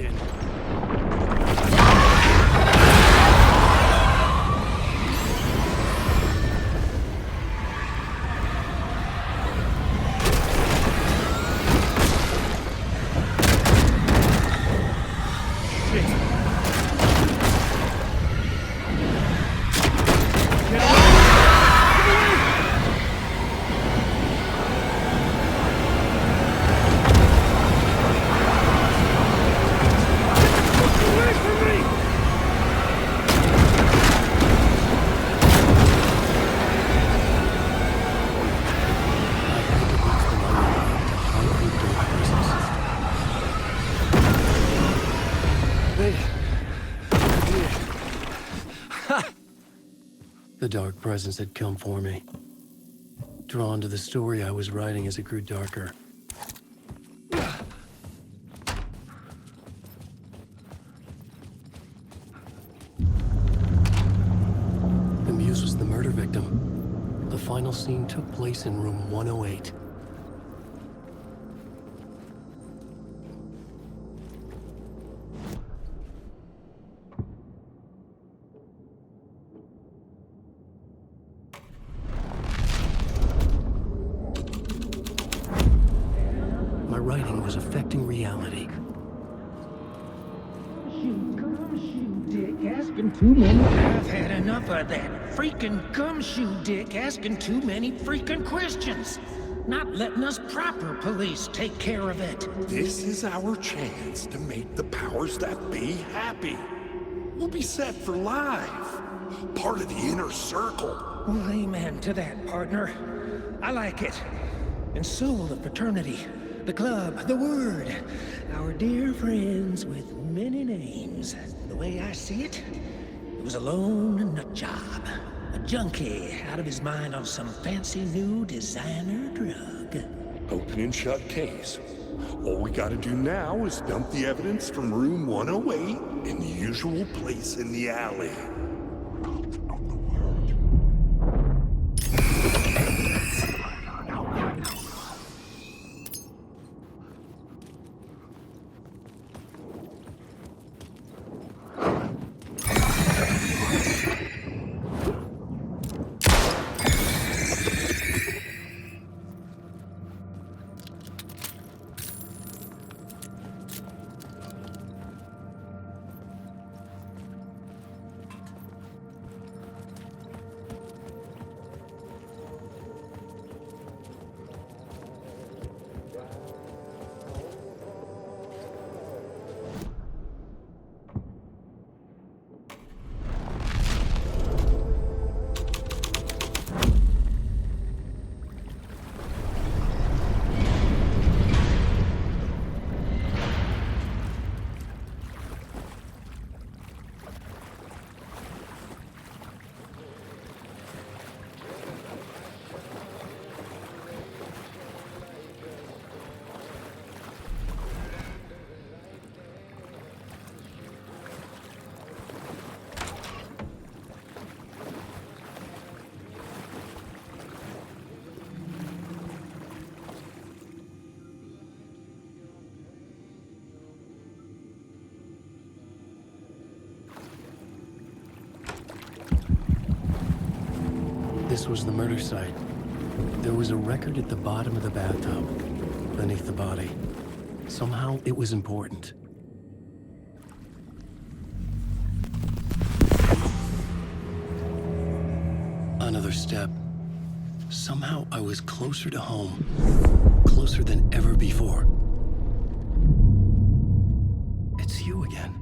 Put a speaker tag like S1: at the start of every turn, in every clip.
S1: again.
S2: The dark presence had come for me. Drawn to the story I was writing as it grew darker. The muse was the murder victim. The final scene took place in room 108. My writing was affecting reality.
S3: Gumshoe dick asking too many. I've had enough of that freaking gumshoe dick asking too many freaking questions. Not letting us proper police take care of it.
S4: This is our chance to make the powers that be happy. We'll be set for life. Part of the inner circle.
S3: Well, amen to that, partner. I like it. And so will the fraternity, the club, the word. Our dear friends with many names. The way I see it, it was a lone nut job. A junkie out of his mind on some fancy new designer drug.
S4: Open and shut case. All we gotta do now is dump the evidence from room 108 in the usual place in the alley.
S2: This was the murder site. There was a record at the bottom of the bathtub, beneath the body. Somehow, it was important. Another step. Somehow, I was closer to home. Closer than ever before. It's you again.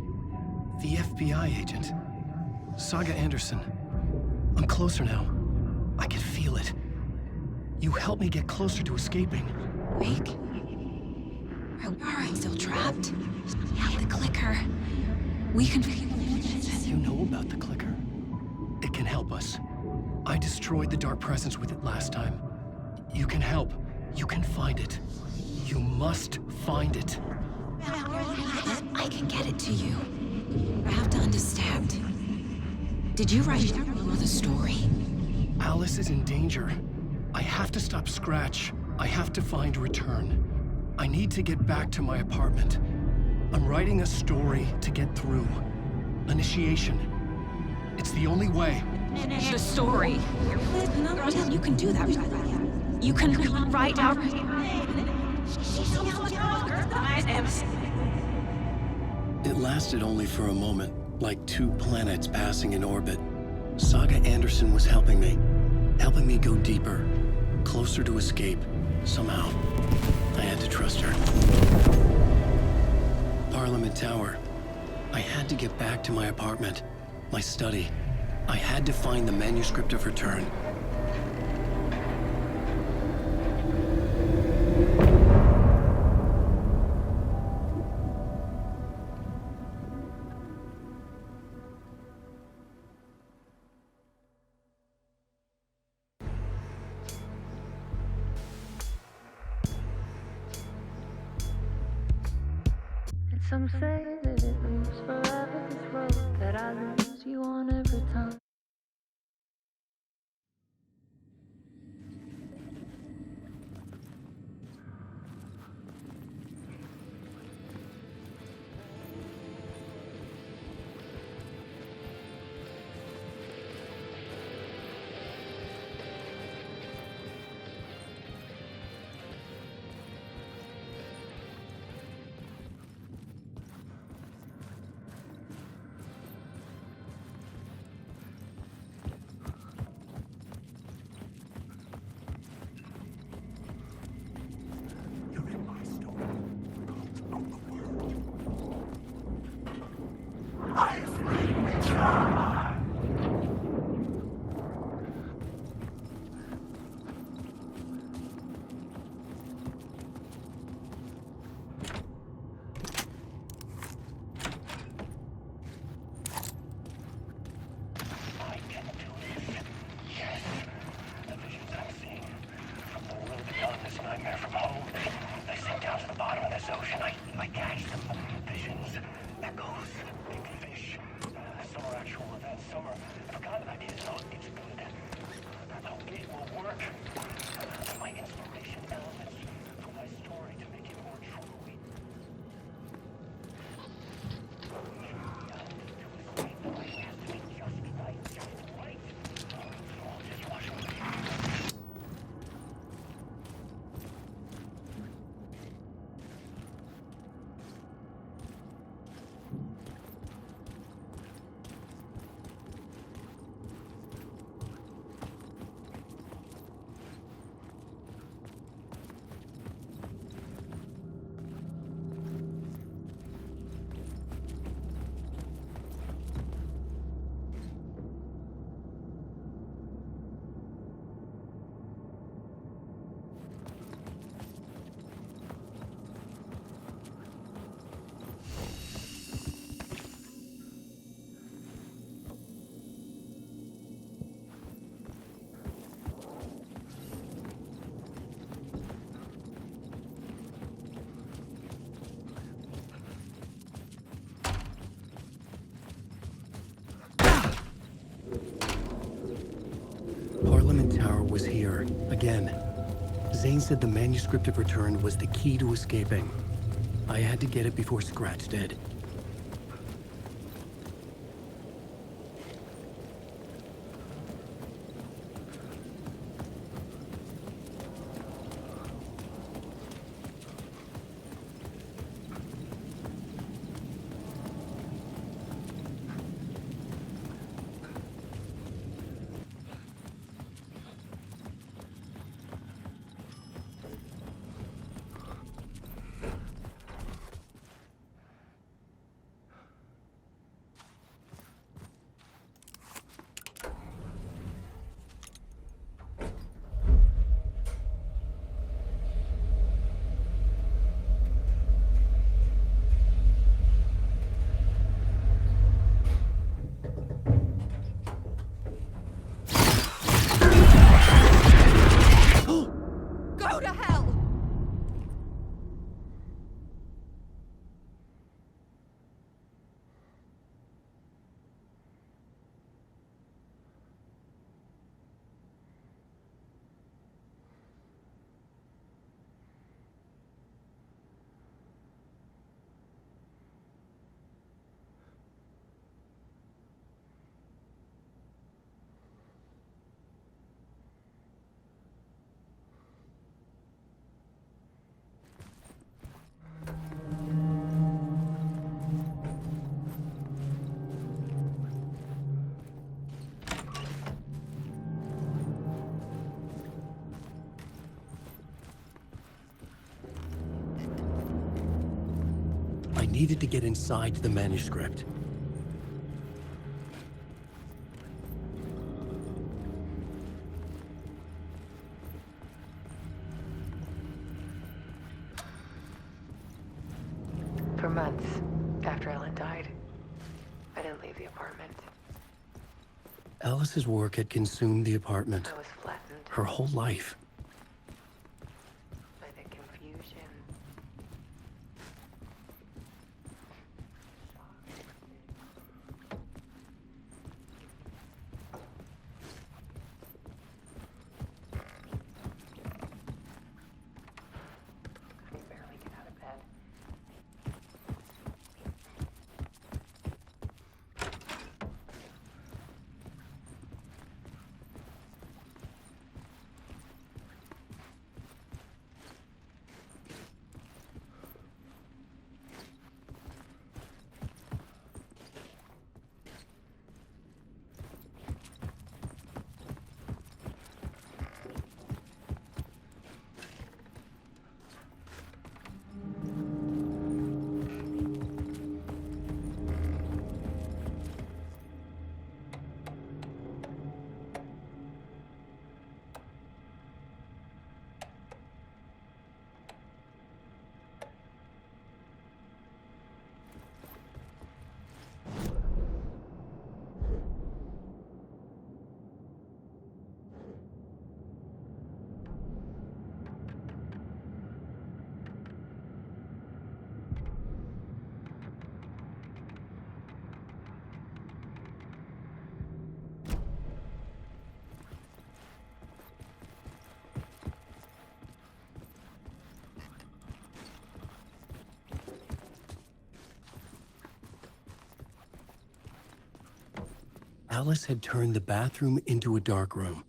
S2: The FBI agent. Saga Anderson. I'm closer now. I can feel it. You helped me get closer to escaping.
S5: Wake? Or are I still trapped? Yeah, the clicker. We can...
S2: You know about the clicker? It can help us. I destroyed the dark presence with it last time. You can help. You can find it. You must find it.
S5: I can get it to you. I have to understand. Did you write the story?
S2: Alice is in danger. I have to stop Scratch. I have to find Return. I need to get back to my apartment. I'm writing a story to get through. Initiation. It's the only way.
S5: The story. You can do that. You can write out.
S2: It lasted only for a moment, like two planets passing in orbit. Saga Anderson was helping me go deeper, closer to escape. Somehow, I had to trust her. Parliament Tower. I had to get back to my apartment, my study. I had to find the manuscript of return.
S1: Some say that it moves forever, this road that I lose you on every time.
S2: I catch them. Visions, echoes, big fish. Some are actual events, some are forgotten ideas. No, it's good. It will work. My inspiration elements for my story to make it more true. It has to be just right, just right. So I'll just watch it.
S6: Parliament Tower was here, again. Zane said the manuscript of return was the key to escaping. I had to get it before Scratch did. needed to get inside the manuscript.
S7: For months after Ellen died, I didn't leave the apartment.
S6: Alice's work had consumed the apartment,
S7: I was flattened
S6: her whole life.
S7: by the confusion. I could barely get out of bed.
S6: Alice had turned the bathroom into a dark room.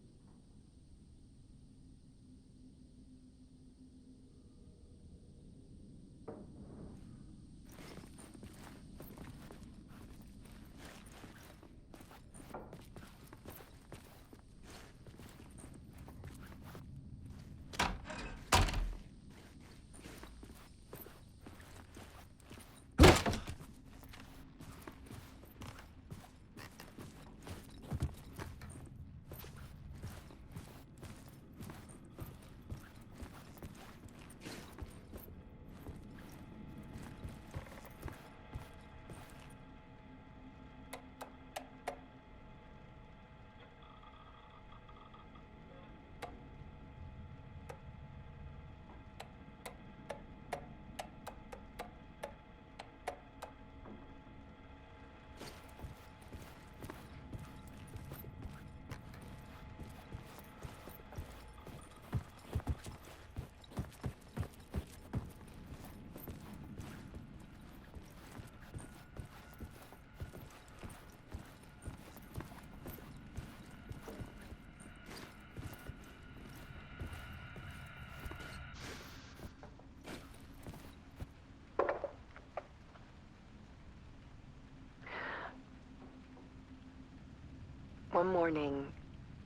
S6: One morning,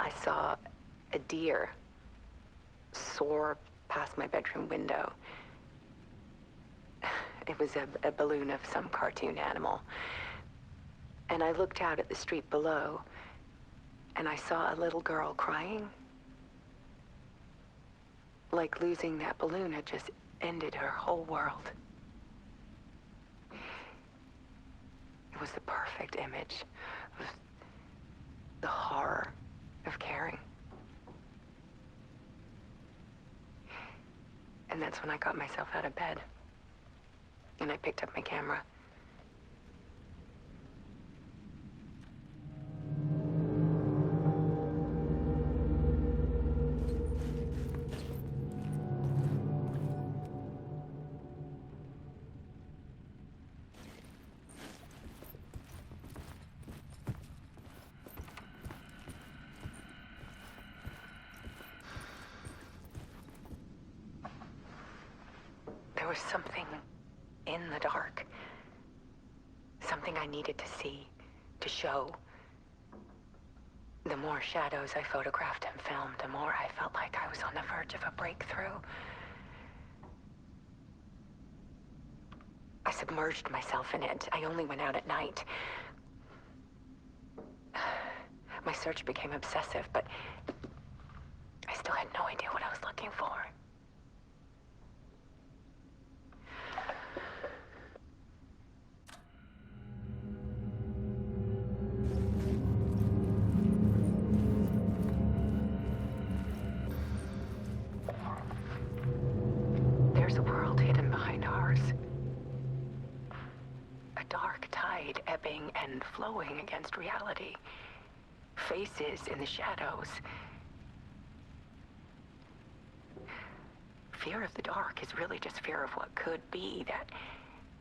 S6: I saw a deer soar past my bedroom window. It was a balloon of some cartoon animal. And I looked out at the street below, and I saw a little girl crying. Like losing that balloon had just ended her whole world. It was the perfect image of the horror of caring. And that's when I got myself out of bed. And I picked up my camera. There was something in the dark. Something I needed to see, to show. The more shadows I photographed and filmed, the more I felt like I was on the verge of a breakthrough. I submerged myself in it. I only went out at night. My search became obsessive, but I still had no idea what I was looking for. There's a world hidden behind ours. A dark tide ebbing and flowing against reality. Faces in the shadows. Fear of the dark is really just fear of what could be,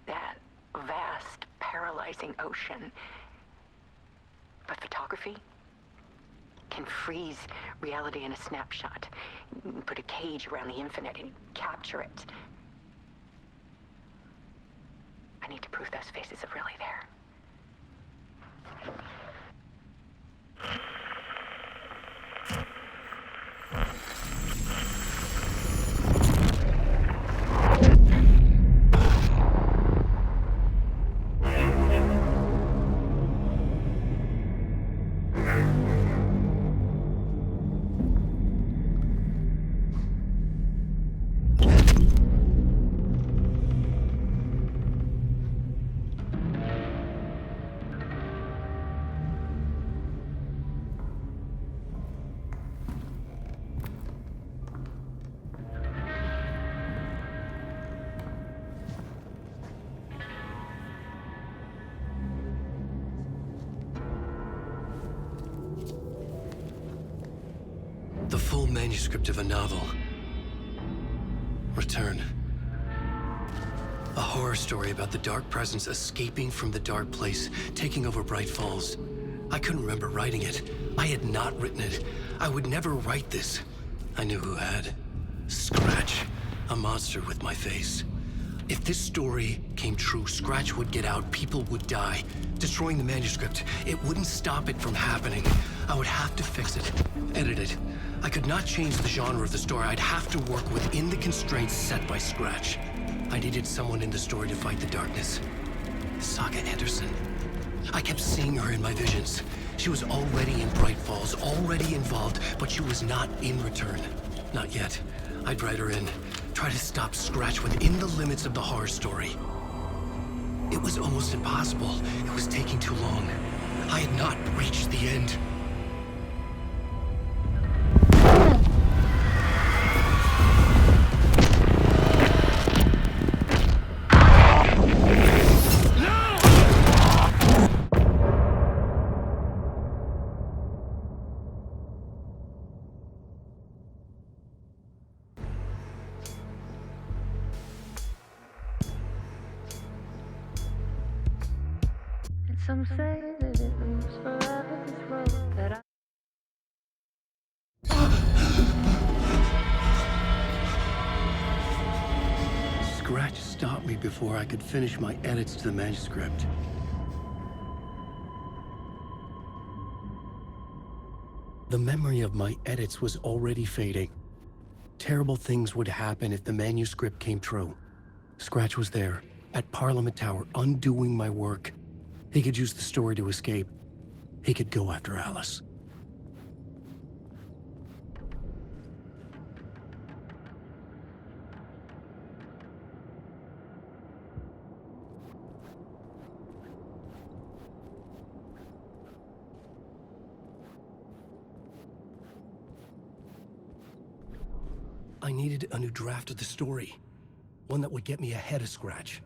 S6: that vast, paralyzing ocean. But photography can freeze reality in a snapshot. Put a cage around the infinite and capture it. I need to prove those faces are really there.
S2: The full manuscript of a novel. Return. A horror story about the dark presence escaping from the dark place, taking over Bright Falls. I couldn't remember writing it. I had not written it. I would never write this. I knew who had. Scratch. A monster with my face. If this story came true, Scratch would get out, people would die. Destroying the manuscript, it wouldn't stop it from happening. I would have to fix it, edit it. I could not change the genre of the story. I'd have to work within the constraints set by Scratch. I needed someone in the story to fight the darkness. Saga Anderson. I kept seeing her in my visions. She was already in Bright Falls, already involved, but she was not in Return. Not yet. I'd write her in. Try to stop Scratch within the limits of the horror story. It was almost impossible. It was taking too long. I had not reached the end.
S1: Some say that it moves forever, this road that
S2: Scratch stopped me before I could finish my edits to the manuscript. The memory of my edits was already fading. Terrible things would happen if the manuscript came true. Scratch was there, at Parliament Tower, undoing my work. He could use the story to escape. He could go after Alice. I needed a new draft of the story. One that would get me ahead of Scratch.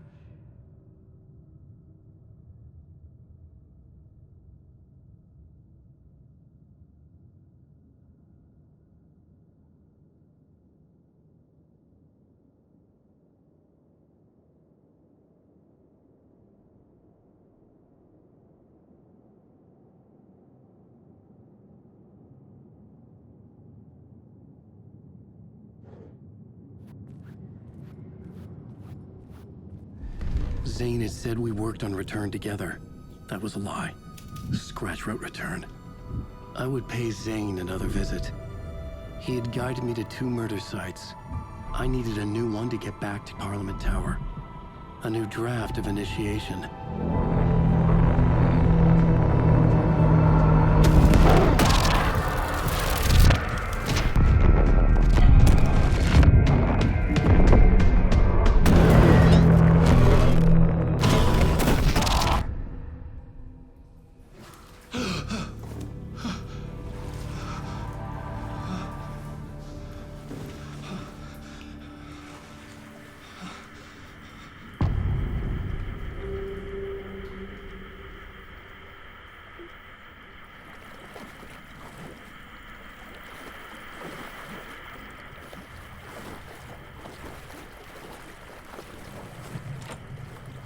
S2: Zane had said we worked on Return together. That was a lie. Scratch wrote Return. I would pay Zane another visit. He had guided me to 2 murder sites. I needed a new one to get back to Parliament Tower. A new draft of initiation.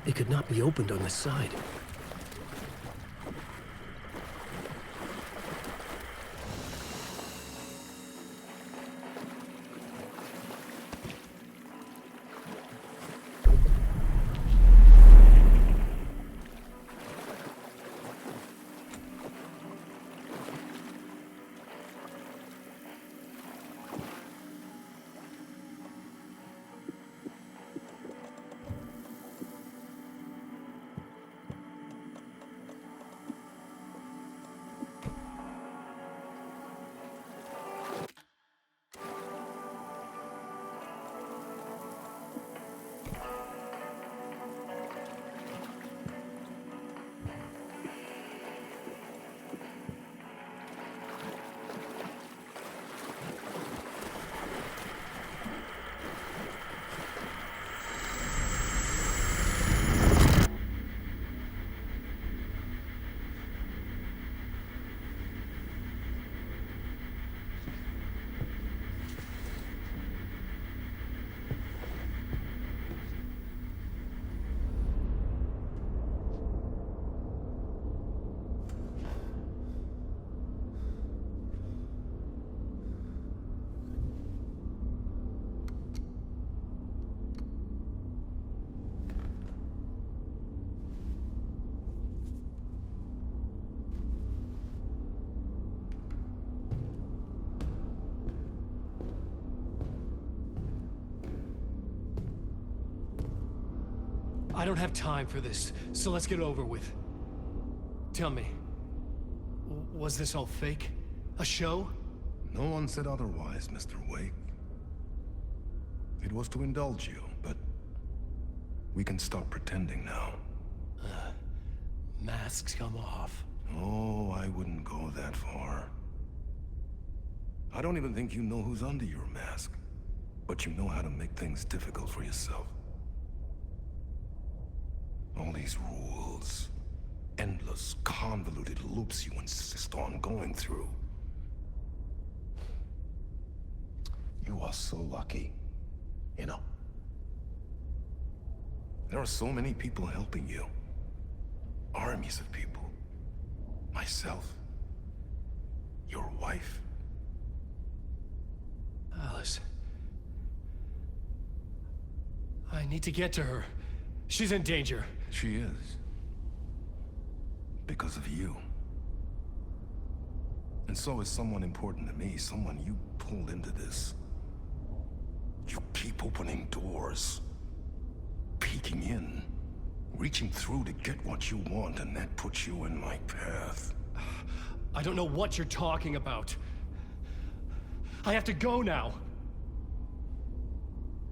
S2: It could not be opened on this side. I don't have time for this, so let's get it over with. Tell me, was this all fake? A show?
S8: No one said otherwise, Mr. Wake. It was to indulge you, but we can stop pretending now.
S2: Masks come off.
S8: Oh, I wouldn't go that far. I don't even think you know who's under your mask, but you know how to make things difficult for yourself. All these rules, endless, convoluted loops you insist on going through. You are so lucky, you know. There are so many people helping you. Armies of people. Myself. Your wife.
S2: Alice. I need to get to her. She's in danger.
S8: She is. Because of you. And so is someone important to me, someone you pulled into this. You keep opening doors. Peeking in. Reaching through to get what you want, and that puts you in my path.
S2: I don't know what you're talking about. I have to go now.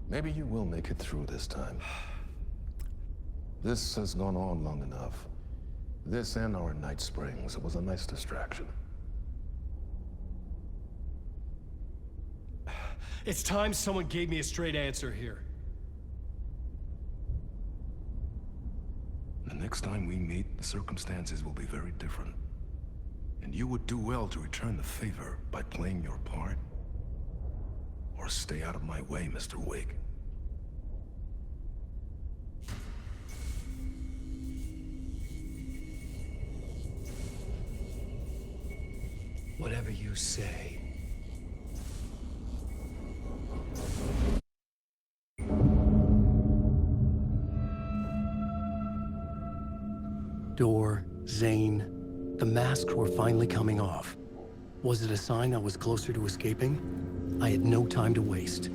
S8: Maybe you will make it through this time. This has gone on long enough. This and our Night Springs. It was a nice distraction.
S2: It's time someone gave me a straight answer here.
S8: The next time we meet, the circumstances will be very different. And you would do well to return the favor by playing your part. Or stay out of my way, Mr. Wake.
S2: Whatever you say. Door, Zane, the masks were finally coming off. Was it a sign I was closer to escaping? I had no time to waste.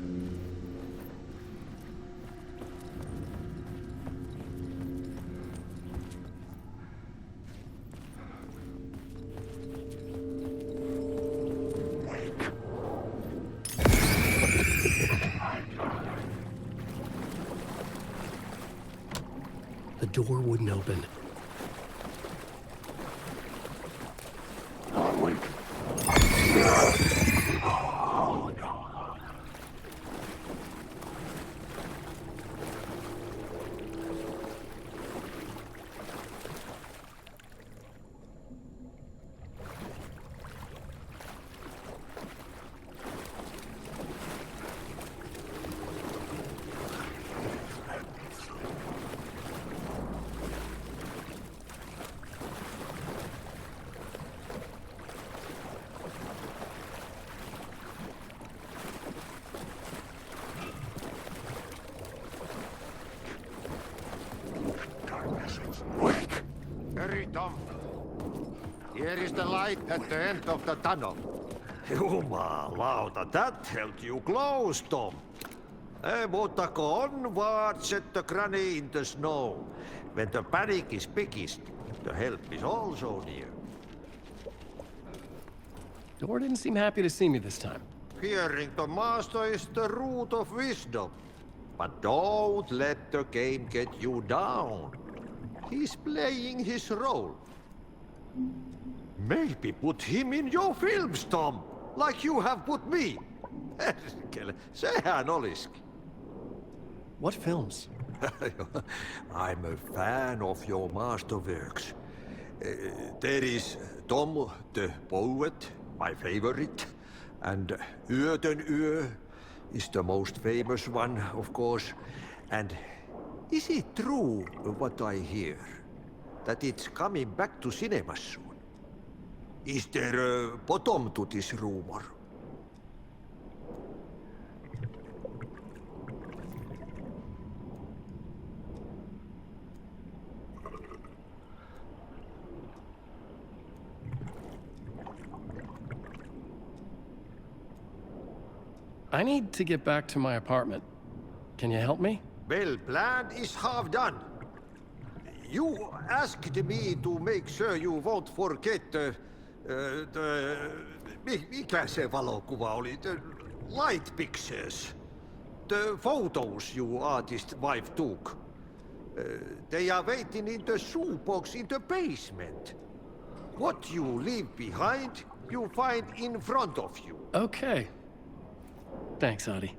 S2: The door wouldn't open.
S9: Hurry, Tom. Here is the light at the end of the tunnel.
S10: Jumalauta, that held you close, Tom. Mutta go onwards at the granny in the snow. When the panic is biggest, the help is also near.
S2: Door didn't seem happy to see me this time.
S10: Hearing the master is the root of wisdom. But don't let the game get you down. He's playing his role. Maybe put him in your films, Tom, like you have put me. Sehän olisikin.
S2: What films?
S10: I'm a fan of your masterworks. There is Tom the Poet, my favorite, and Yöten Yö is the most famous one, of course. And is it true what I hear? That it's coming back to cinemas soon? Is there a bottom to this rumor?
S2: I need to get back to my apartment. Can you help me?
S10: Well, plan is half done. You asked me to make sure you won't forget mikä se valokuva oli? The light pictures. The photos you artist wife took. They are waiting in the shoebox in the basement. What you leave behind, you find in front of you.
S2: Okay. Thanks, Adi.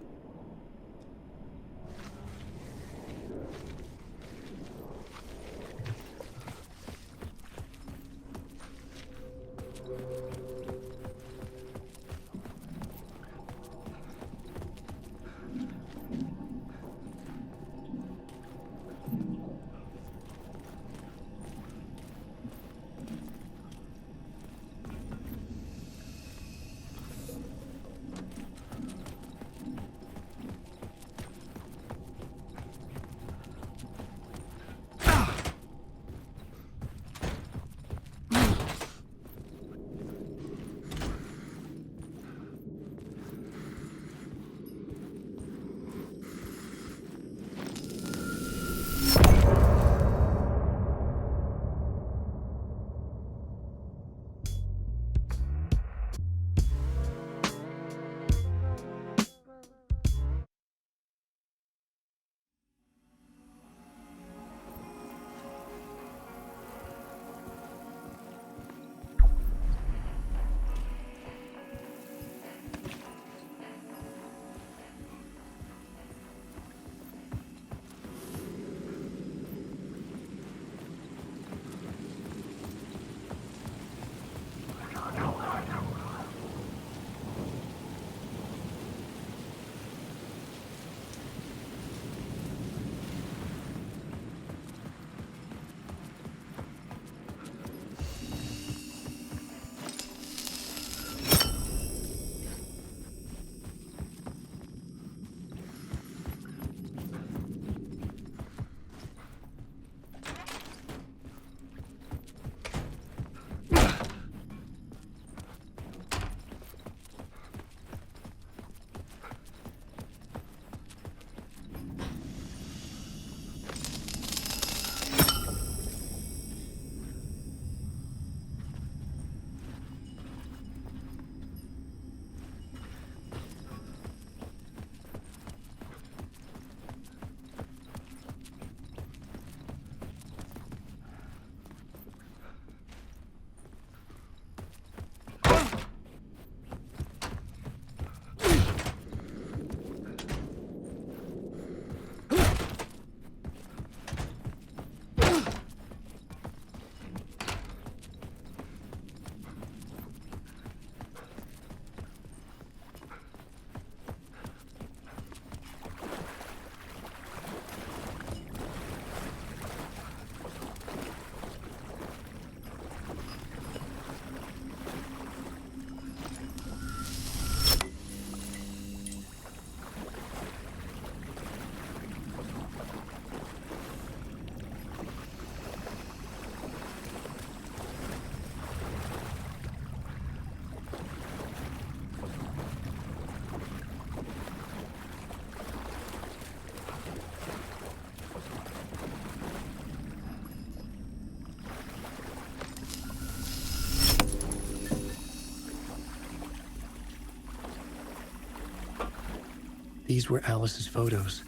S2: These were Alice's photos.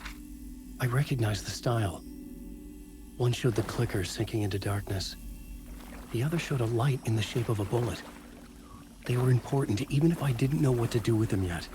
S2: I recognized the style. One showed the clicker sinking into darkness. The other showed a light in the shape of a bullet. They were important, even if I didn't know what to do with them yet.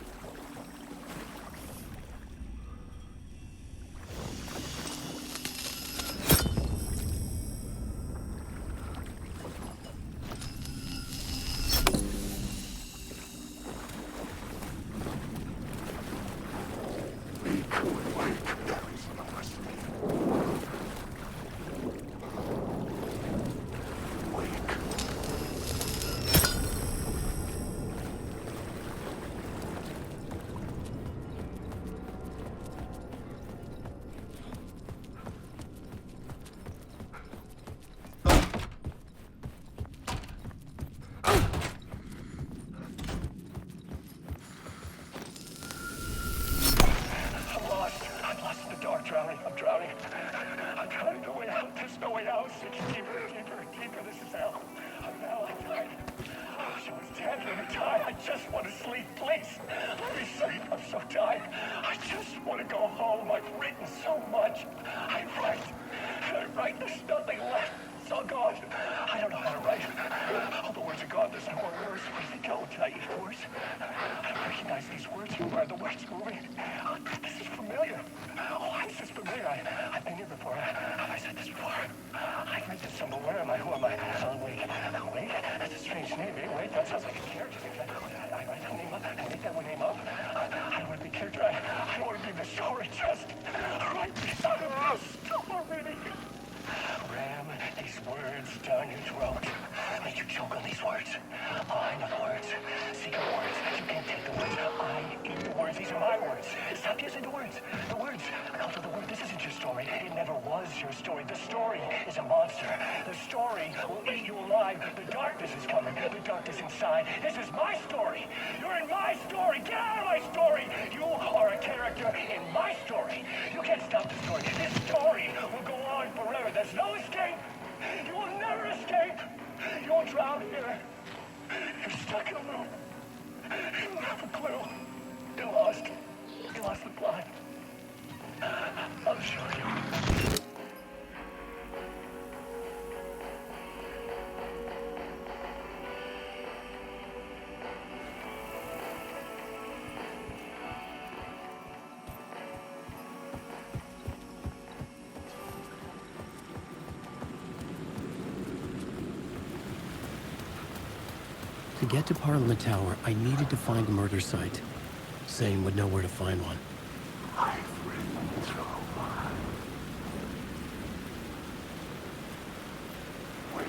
S2: To get to Parliament Tower, I needed to find a murder site. Zane would know where to find one.
S4: I've ridden through life. Wait.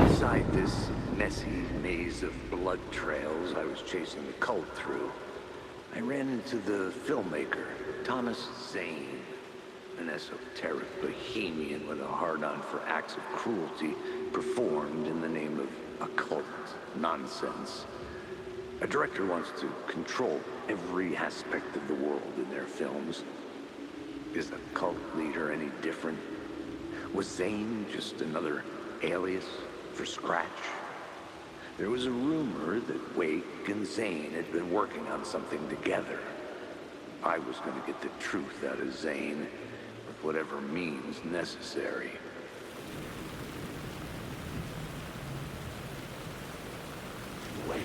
S11: Inside this messy maze of blood trails I was chasing the cult through, I ran into the filmmaker, Thomas Zane, an esoteric bohemian with a hard-on for acts of cruelty performed in the name of occult nonsense. A director wants to control every aspect of the world in their films. Is the cult leader any different? Was Zane just another alias for Scratch? There was a rumor that Wake and Zane had been working on something together. I was going to get the truth out of Zane with whatever means necessary.
S4: Wake.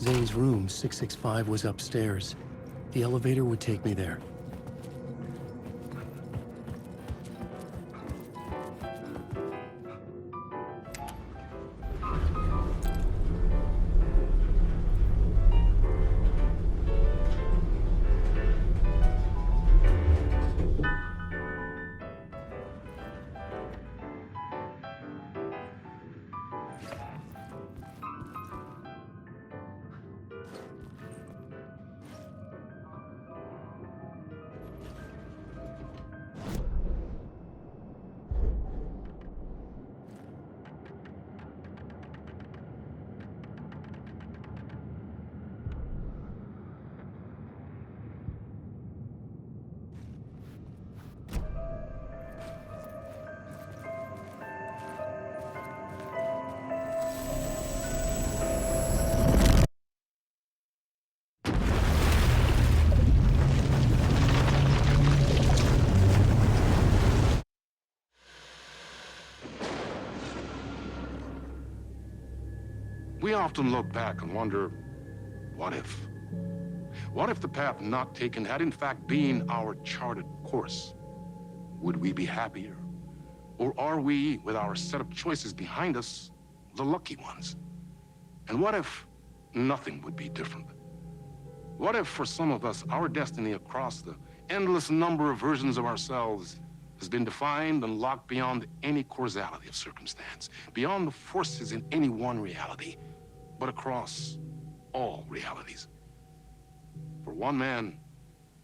S2: Zane's room, 665, was upstairs. The elevator would take me there.
S12: We often look back and wonder, what if? What if the path not taken had in fact been our charted course? Would we be happier? Or are we, with our set of choices behind us, the lucky ones? And what if nothing would be different? What if, for some of us, our destiny across the endless number of versions of ourselves has been defined and locked beyond any causality of circumstance, beyond the forces in any one reality, but across all realities? For one man,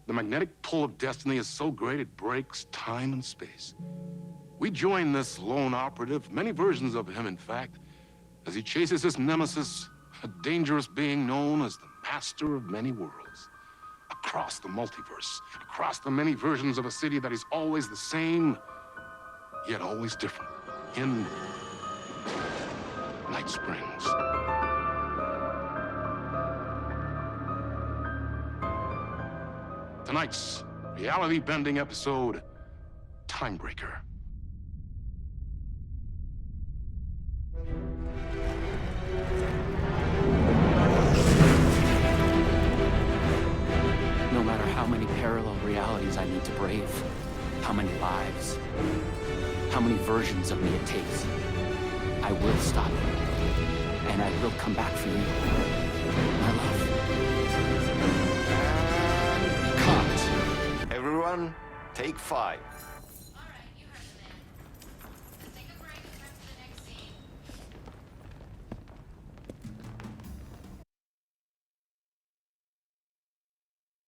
S12: the magnetic pull of destiny is so great it breaks time and space. We join this lone operative, many versions of him in fact, as he chases his nemesis, a dangerous being known as the master of many worlds. Across the multiverse, across the many versions of a city that is always the same, yet always different. In Night Springs. Tonight's reality-bending episode, Timebreaker.
S13: No matter how many parallel realities I need to brave, how many lives, how many versions of me it takes, I will stop it. And I will come back for you, my love.
S9: Cut. Everyone, take 5.